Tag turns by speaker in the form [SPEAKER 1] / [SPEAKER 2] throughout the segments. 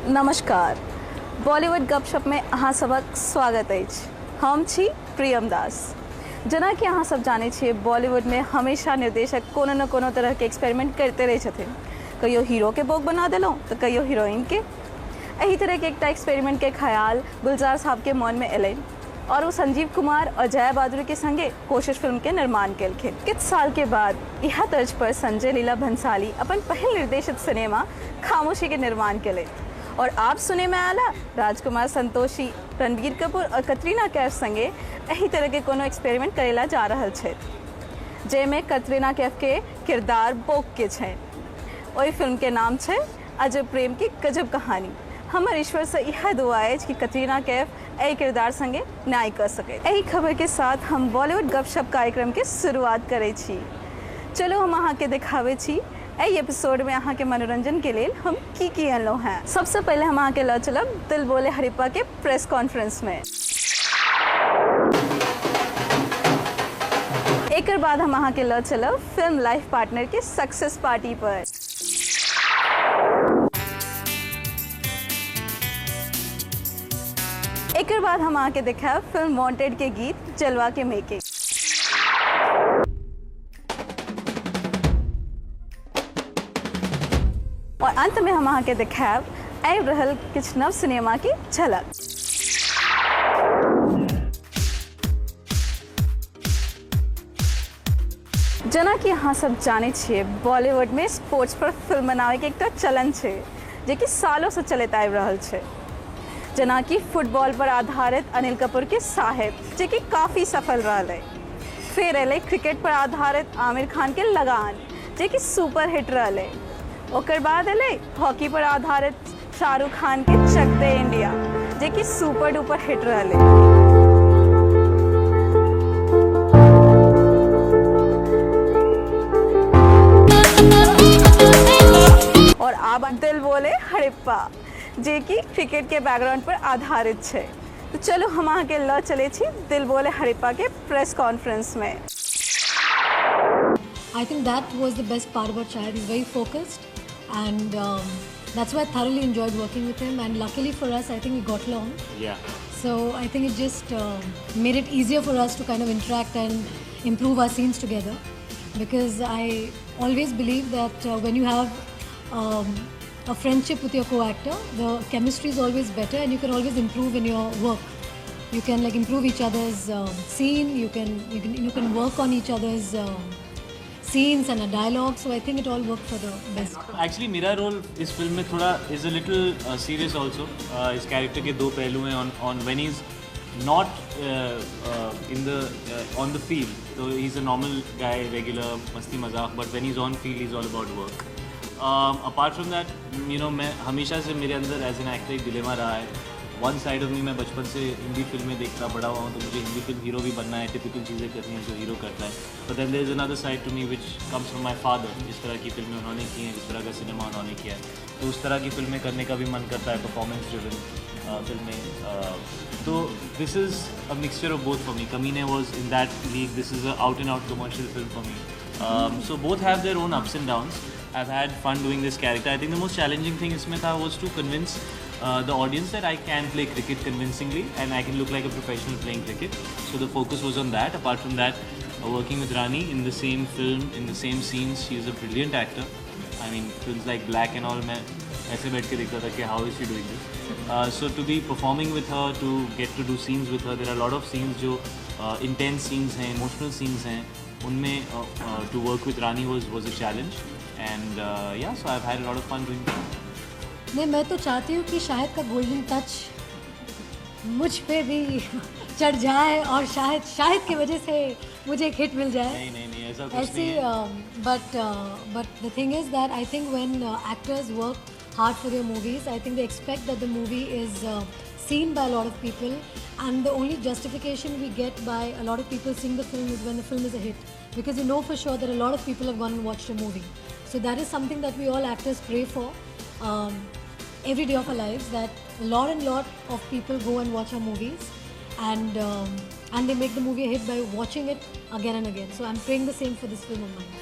[SPEAKER 1] नमस्कार। बॉलीवुड गपशप में अहाँ सबक स्वागत अछि। हम छी प्रियम दास। जेना कि अहाँ सब जानै छियै, बॉलीवुड में हमेशा निर्देशक कोनो न कोनो तरह के एक्सपेरिमेंट करते रहै छथिन। कहियो हीरो के बोग बना देलहुँ तो कहियो हीरोइन के। एही तरह के एकटा एक्सपेरिमेंट के ख्याल गुलजार साहब के मन में एलै और वो संजीव कुमार और जया बहादुर के संगे कोशिश फिल्म के निर्माण केलखिन। किछ साल के बाद यह तर्ज पर संजय लीला भंसाली अपन पहल निर्देशित सिनेमा खामोशी के निर्माण केले और आप सुने में आला राजकुमार संतोषी, रणबीर कपूर और कटरीना कैफ संगे एही तरह के कोनो एक्सपेरिमेंट करेला जा रहल छै, जेमे कटरीना कैफ के किरदार बोक के छै। ओई फिल्म के नाम छै अजब प्रेम की गजब कहानी। हमर ईश्वर से यह दुआ है कि कटरीना कैफ एही किरदार संगे न्याय कर सके। एही खबर के साथ हम बॉलीवुड गपशप कार्यक्रम के शुरुआत करे छी। चलो हम अहाँ के दिखावे छी एही एपिसोड में अहाँ के मनोरंजन के लिए हम की अनलो हैं। सबसे पहले हम अहाँ के ल चलब दिल बोले हरिप्पा के प्रेस कॉन्फ्रेंस में। एकर बाद हम अहाँ के ल चलब फिल्म लाइफ पार्टनर के सक्सेस पार्टी पर। एकर बाद हम अहाँ के दिखाब फिल्म वांटेड के गीत जलवा के मेके। और अंत में हम अहाँ के दिखाब आबि रहल किछ नव सिनेमा की झलक। जेना कि अहाँ सब जाने छियै, बॉलीवुड में स्पोर्ट्स पर फिल्म बनावे के एकटा चलन छै जे कि सालों से चलत आबि रहल छै। जेना कि फुटबॉल पर आधारित अनिल कपूर के साहेब जे कि काफ़ी सफल रहलै। फिर एलै क्रिकेट पर आधारित आमिर खान के लगान जे कि सुपर हिट रहलै। ओकर बाद एलै हॉकी पर आधारित शाहरुख खान के चक दे इंडिया जे कि सुपर डुपर हिट रहलै। और आब दिल बोले हड़प्पा जे कि क्रिकेट के बैकग्राउंड पर आधारित छै। तो चलो हम अहाँ के ल चले छी दिल बोले हड़प्पा के प्रेस कॉन्फ्रेंस में।
[SPEAKER 2] I think that was the best part about Shahid. He's very focused, and that's why I thoroughly enjoyed working with him. And luckily for us, I think we got along.
[SPEAKER 3] Yeah.
[SPEAKER 2] So I think it just made it easier for us to kind of interact and improve our scenes together. Because I always believe that when you have a friendship with your co-actor, the chemistry is always better, and you can always improve in your work. You can like improve each other's scene. You can work on each other's scenes and a dialogue. So I think it all worked for the best.
[SPEAKER 3] Actually मेरा role इस film में थोड़ा is a little serious also. इस character के दो पहलू हैं on when he's not in the on the field. So he's a normal guy, regular मस्ती मजाक. But when he's on field, he's all about work. Apart from that, you know, मैं हमेशा से मेरे अंदर as an actor एक dilemma रहा है। वन साइड ऑफ मी, मैं बचपन से हिंदी फिल्में देखता बड़ा हुआ हूँ, तो मुझे हिंदी फिल्म हीरो भी बनना है, टिपिकल चीज़ें करनी है जो हीरो करता है। But then there is another side to me which comes from my father. जिस तरह की फिल्में उन्होंने की हैं, जिस तरह का सिनेमा उन्होंने किया है, तो उस तरह की फिल्में करने का भी मन करता है, परफॉर्मेंस ड्रिवन फिल्में। तो this is a mixture of both for me. Kaminey was in that league, this is a out and out commercial film for me. So both have their own ups and downs. I've had fun doing this character. I think the most challenging thing इसमें था was to convince the audience that I can play cricket convincingly and I can look like a professional playing cricket. So the focus was on that. Apart from that, working with Rani in the same film, in the same scenes, she is a brilliant actor. I mean, films like Black and all, मैं ऐसे बैठ के देखता था कि how is she doing this? So to be performing with her, to get to do scenes with her, there are a lot of scenes जो intense scenes हैं, emotional scenes हैं, उनमें to work with Rani was a challenge. And yeah, so I've had a lot of fun doing that.
[SPEAKER 2] नहीं, मैं तो चाहती हूँ कि शाहिद का गोल्डन टच मुझ पे भी चढ़ जाए और शाहिद की वजह से मुझे एक हिट मिल जाए।
[SPEAKER 3] नहीं ऐसा कुछ नहीं है।
[SPEAKER 2] But the thing is that I think when actors work hard for their movies, I think they expect that the movie is seen by a lot of people, and the only justification we get by a lot of people seeing the film is when the film is a hit, because you know for sure that a lot of people have gone and watched a movie. So that is something that we all actors pray for every day of our lives, that a lot of people go and watch our movies, and they make the movie a hit by watching it again and again. So I'm praying the same for this film of mine.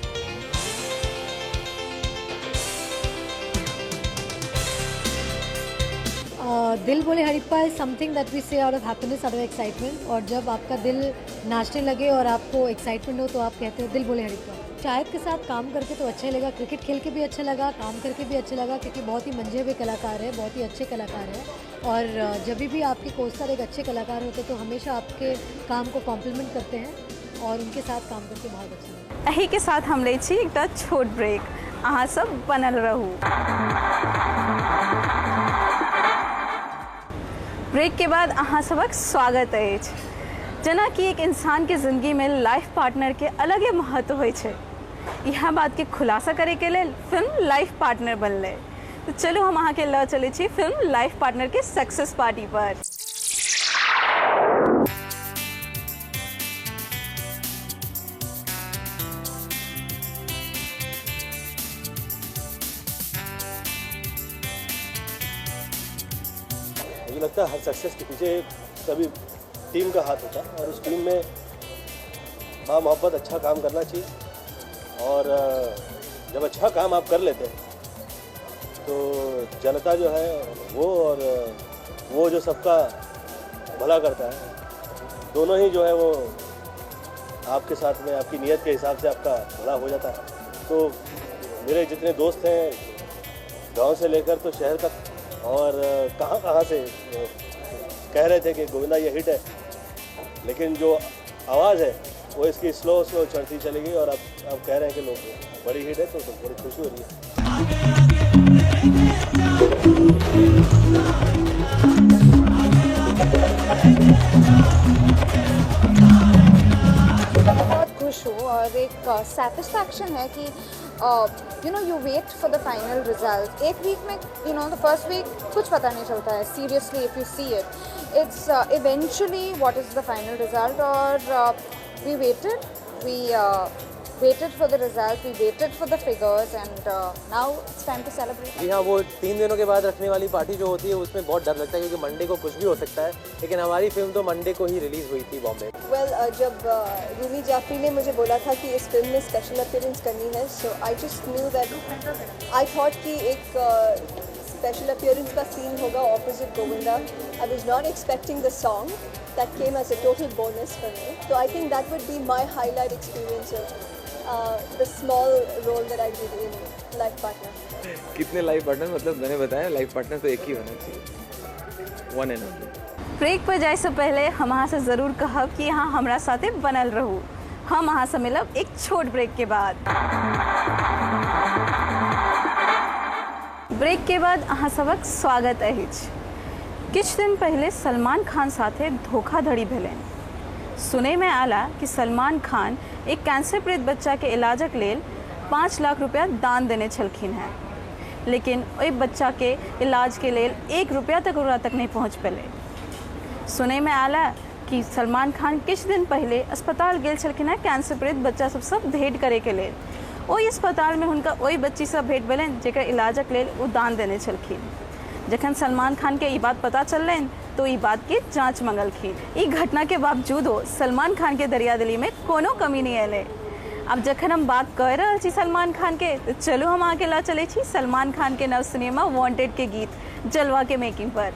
[SPEAKER 2] Dil Bole Hadippa is something that we say out of happiness, out of excitement, और जब आपका दिल नाचने लगे और आपको excitement हो तो आप कहते हो दिल बोले हड़प्पा। शाहिद के साथ काम करके तो अच्छा ही लगा, क्रिकेट खेल के भी अच्छा लगा, काम करके भी अच्छा लगा, क्योंकि बहुत ही मंझे हुए कलाकार है, बहुत ही अच्छे कलाकार है। और जब भी आपके कोस्टार एक अच्छे कलाकार होते तो हमेशा आपके काम को कॉम्प्लीमेंट करते हैं, और उनके साथ काम करके बहुत अच्छा लगा।
[SPEAKER 1] एही के साथ हम लै छी एकटा छोट ब्रेक। अहाँ सब बनल रहू। ब्रेक के बाद अहाँ सबक स्वागत अछि। जेना कि एक इंसान के जिंदगी में लाइफ पार्टनर के अलग ही महत्व होइ छै, यह बात के खुलासा करे के लेल फिल्म लाइफ पार्टनर बनले। तो चलो हम अहाँ के ल चले छी फिल्म लाइफ पार्टनर के सक्सेस पार्टी पर।
[SPEAKER 4] मुझे लगता है हर सक्सेस के पीछे कभी टीम का हाथ होता है, और उस टीम में मोहब्बत अच्छा काम करना चाहिए। और जब अच्छा काम आप कर लेते हैं तो जनता जो है वो जो सबका भला करता है, दोनों ही जो है वो आपके साथ में आपकी नीयत के हिसाब से आपका भला हो जाता है। तो मेरे जितने दोस्त हैं गांव से लेकर तो शहर तक, और कहाँ से कह रहे थे कि गोविंदा ये हिट है, लेकिन जो आवाज़ है वो इसकी स्लो चढ़ती चली गई, और अब कह रहे हैं कि लोग बड़ी हिट है, तो बड़ी खुशी हो रही है।
[SPEAKER 5] बहुत खुश हूँ, और एक सेटिस्फैक्शन है कि you wait for the final result. एक वीक में the first week कुछ पता नहीं चलता है seriously if you see it. It's eventually what is the final result, और we waited for the result, we waited for the figures, and now it's time to celebrate.
[SPEAKER 6] जी हाँ, वो 3 दिनों के बाद रखने वाली पार्टी जो होती है उसमें बहुत डर लगता है, क्योंकि मंडे को कुछ भी हो सकता है, लेकिन हमारी फिल्म तो मंडे को ही रिलीज़ हुई थी बॉम्बे।
[SPEAKER 7] जब रूमी जाफरी ने मुझे बोला था कि इस फिल्म में स्पेशल अपीयरेंस करनी है, so I just knew that I thought कि एक स्पेशल अपीयरेंस का सीन होगा opposite Govinda. I was not expecting the song, that came as a total bonus for me. तो I think that would be my highlight experience of the small role that I did in Life Partner.
[SPEAKER 6] कितने life partner, मतलब मैंने बताया life partner तो एक ही होना चाहिए, one and only.
[SPEAKER 1] Break पर जाए से पहले हम अहाँ से जरूर कहब कि यहाँ हमरा साथे बनल रहू। हम अहाँ से मिलब एक छोट ब्रेक के बाद। ब्रेक के बाद अहाँ सबक स्वागत अछि। किछ दिन पहले सलमान खान साथे धोखाधड़ी भेलनि। सुनै में आला कि सलमान खान एक कैंसर पीड़ित बच्चा के इलाजक लेल 5 लाख रुपया दान देने छलखिन हैं, लेकिन ओहि बच्चा के इलाज के लेल 1 रुपया तक ओकरा तक नहीं पहुँच पेले। सुनै में आला कि सलमान खान किछ दिन पहले अस्पताल गेल छलखिन हैं कैंसर पीड़ित बच्चा सब भेंट करे के लेल। ओहि अस्पताल में हुनका ओहि बच्ची सब भेंट भेलनि जेकर इलाजक लेल ओ दान देने छलखिन। जखन सलमान खान के ई बात पता चललनि तो ई बात के जांच मंगलखिन। ई घटना के बावजूदो सलमान खान के दरियादिली में कोनो कमी नहीं अयलै। अब जखन हम बात कर रहे छी सलमान खान के, तो चलो हम आके ला चले छी सलमान खान के नव सिनेमा वांटेड के गीत जलवा के मेकिंग पर।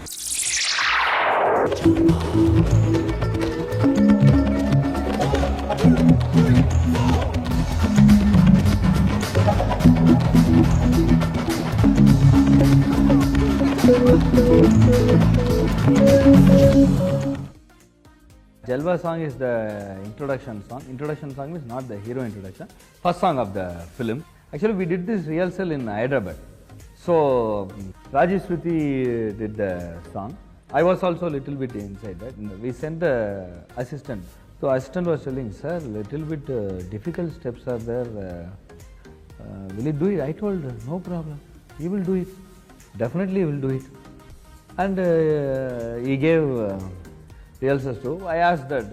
[SPEAKER 8] Jalwa song is the introduction song. Introduction song is not the hero introduction. First song of the film. Actually, we did this rehearsal in Hyderabad. So, Rajesh Shruti did the song. I was also a little bit inside that. We sent the assistant. So, assistant was telling, sir, little bit difficult steps are there. Will you do it? I told her, no problem. He will do it. Definitely he will do it. And he gave rehearsals too. I asked that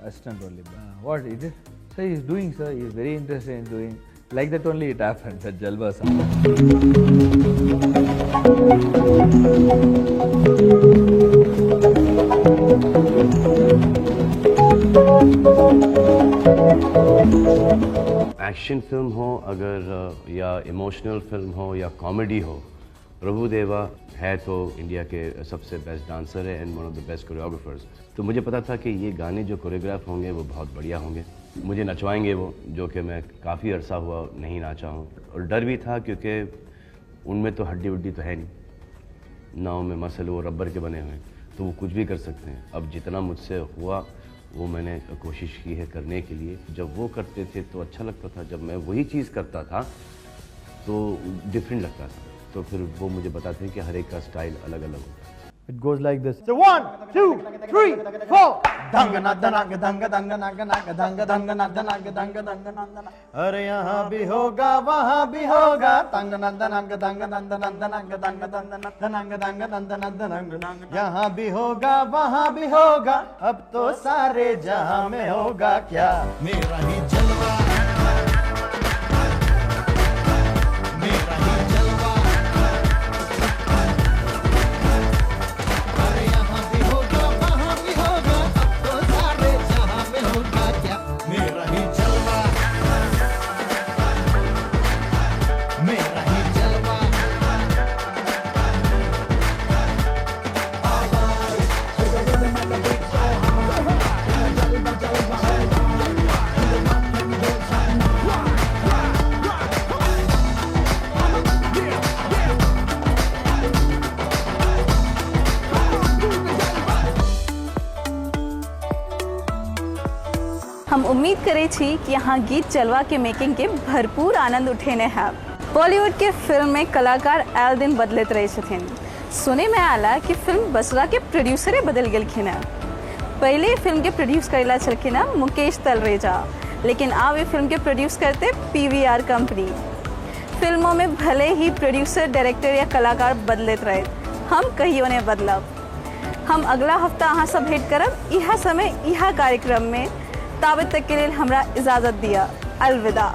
[SPEAKER 8] assistant only, what he did? So he is doing, sir. He is very interested in doing. Like that only it happened, that Jalwa song.
[SPEAKER 9] Action film हो अगर या emotional film हो या comedy हो, प्रभुदेवा है तो India के सबसे बेस्ट डांसर है and one of the best choreographers. तो मुझे पता था कि ये गाने जो कोरियोग्राफ होंगे वो बहुत बढ़िया होंगे, मुझे नचवाएंगे वो, जो कि मैं काफ़ी अरसा हुआ नहीं नाचा हूँ। और डर भी था क्योंकि उनमें तो हड्डी वड्डी तो है नहीं, नाव में मसल वो रबर के बने हुए हैं, तो वो कुछ भी कर सकते हैं। अब जितना मुझसे हुआ वो मैंने कोशिश की है करने के लिए। जब वो करते थे तो अच्छा लगता था, जब मैं वही चीज़ करता था तो डिफरेंट लगता था। तो फिर वो मुझे बताते हैं कि हर एक का स्टाइल अलग अलग होता है।
[SPEAKER 10] It goes like this. So 1, 2, 3, 4. Danga nada naga danga danga naga naga danga danga nada naga danga danga nanda. अरे यहाँ भी होगा वहाँ भी होगा. Danga nada naga danga nanda nanda naga danga danga nanda naga danga nanda nanda naga naga. यहाँ भी होगा वहाँ भी होगा. अब तो सारे जहाँ में होगा क्या? मेरा ही जलवा. मेरा ही जलवा.
[SPEAKER 1] हम उम्मीद करे छी कि यहाँ गीत जलवा के मेकिंग के भरपूर आनंद उठेने हैं। बॉलीवुड के फिल्म में कलाकार आए दिन बदलत रहे छथिन। सुने में आला कि फिल्म बसरा के प्रोड्यूसरे बदल गेलखिन है। पहले फिल्म के प्रोड्यूस करेला छलखिन मुकेश तलरेजा, लेकिन अब ये फिल्म के प्रोड्यूस करते PVR कंपनी। फिल्मों में भले ही प्रोड्यूसर, डायरेक्टर या कलाकार बदलत रहे, हम कहियो ने बदलब। हम अगला हफ्ता अहाँ सब भेंट करब इहा समय इहा कार्यक्रम में। ताबत तक के लिए हमरा इजाज़त दिया। अलविदा।